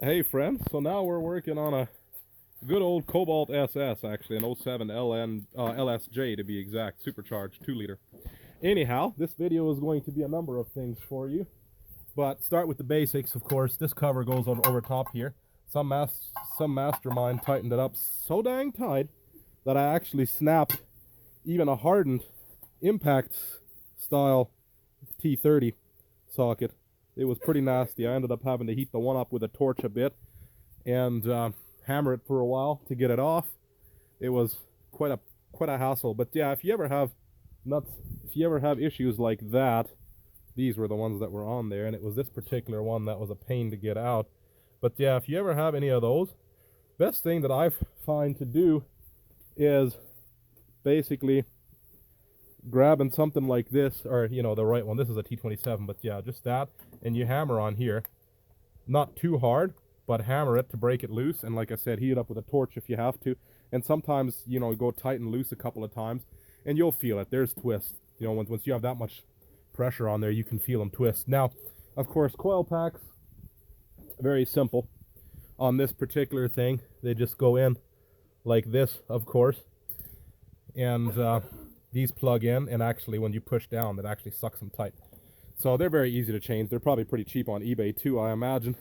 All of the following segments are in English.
Hey friends, so now we're working on a good old Cobalt SS, actually, an '07 LSJ to be exact, supercharged 2-liter. Anyhow, this video is going to be a number of things for you, but start with the basics, of course. This cover goes on over top here. Some mastermind tightened it up so dang tight that I actually snapped even a hardened impact style T30 socket. It was pretty nasty. I ended up having to heat the one up with a torch a bit and hammer it for a while to get it off. It was quite a hassle. But yeah, if you ever have issues like that, these were the ones that were on there, and it was this particular one that was a pain to get out. But yeah, if you ever have any of those, best thing that I find to do is basically grabbing something like this, or the right one. This is a T27, but yeah, just that, and you hammer on here, not too hard, but hammer it to break it loose. And like I said, heat it up with a torch if you have to. And sometimes go tight and loose a couple of times, and you'll feel it. There's twists. Once you have that much pressure on there, you can feel them twist. Now, of course, coil packs, very simple. On this particular thing, they just go in like this, of course, and these plug in, and actually when you push down, that actually sucks them tight. So they're very easy to change. They're probably pretty cheap on eBay too, I imagine.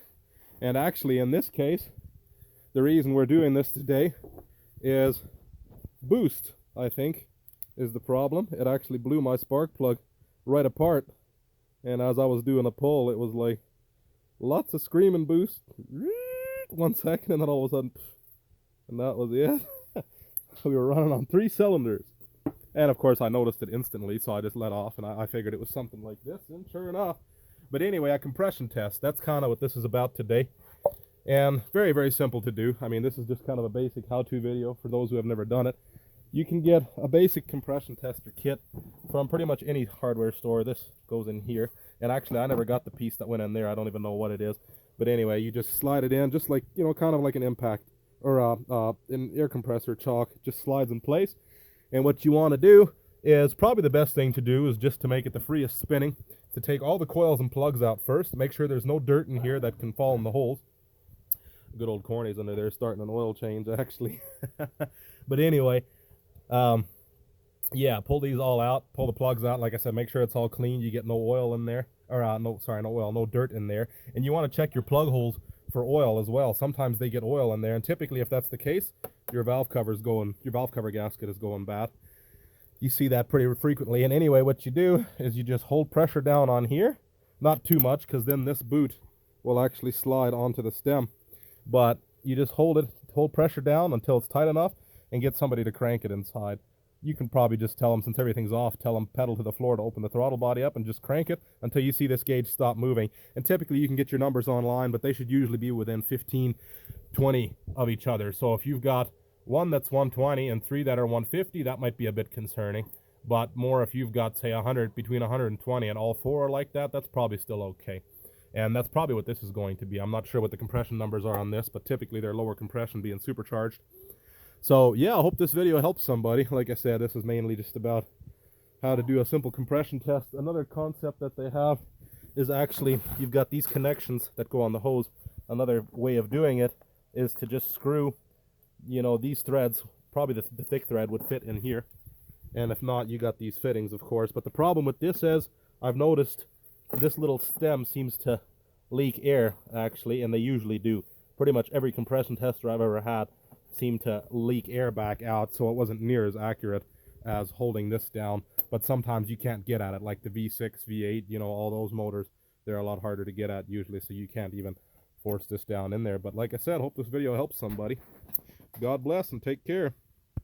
And actually in this case, the reason we're doing this today is boost, I think, is the problem. It actually blew my spark plug right apart, and as I was doing a pull, it was like lots of screaming boost. 1 second, and then all of a sudden, and that was it. We were running on 3 cylinders. And of course I noticed it instantly, so I just let off, and I figured it was something like this, and sure enough. But anyway, a compression test, that's kind of what this is about today. And very, very simple to do. I mean, this is just kind of a basic how-to video for those who have never done it. You can get a basic compression tester kit from pretty much any hardware store. This goes in here. And actually, I never got the piece that went in there. I don't even know what it is. But anyway, you just slide it in, just like, kind of like an impact or an air compressor chock. Just slides in place. And what you want to do is, probably the best thing to do is, just to make it the freest spinning, to take all the coils and plugs out first. Make sure there's no dirt in here that can fall in the holes. Good old Corny's under there starting an oil change, actually. But anyway, yeah, pull these all out, pull the plugs out. Like I said, make sure it's all clean. You get no oil in there, or no dirt in there. And you want to check your plug holes for oil as well. Sometimes they get oil in there, and typically if that's the case, your valve cover gasket is going bad. You see that pretty frequently. And anyway, what you do is you just hold pressure down on here, not too much, because then this boot will actually slide onto the stem. But you just hold pressure down until it's tight enough, and get somebody to crank it inside. You can probably just tell them, since everything's off, tell them pedal to the floor to open the throttle body up, and just crank it until you see this gauge stop moving. And typically you can get your numbers online, but they should usually be within 15, 20 of each other. So if you've got one that's 120 and 3 that are 150, that might be a bit concerning. But more if you've got, say, 100, between 120, and all 4 are like that, that's probably still okay. And that's probably what this is going to be. I'm not sure what the compression numbers are on this, but typically they're lower compression, being supercharged. So yeah, I hope this video helps somebody. Like I said, this is mainly just about how to do a simple compression test. Another concept that they have is, actually, you've got these connections that go on the hose. Another way of doing it is to just screw, these threads. Probably the thick thread would fit in here, and if not, you got these fittings, of course. But the problem with this is, I've noticed this little stem seems to leak air, actually, and they usually do. Pretty much every compression tester I've ever had seemed to leak air back out, so it wasn't near as accurate as holding this down. But sometimes you can't get at it, like the V6, V8, all those motors, they're a lot harder to get at usually, so you can't even force this down in there. But like I said, hope this video helps somebody. God bless and take care.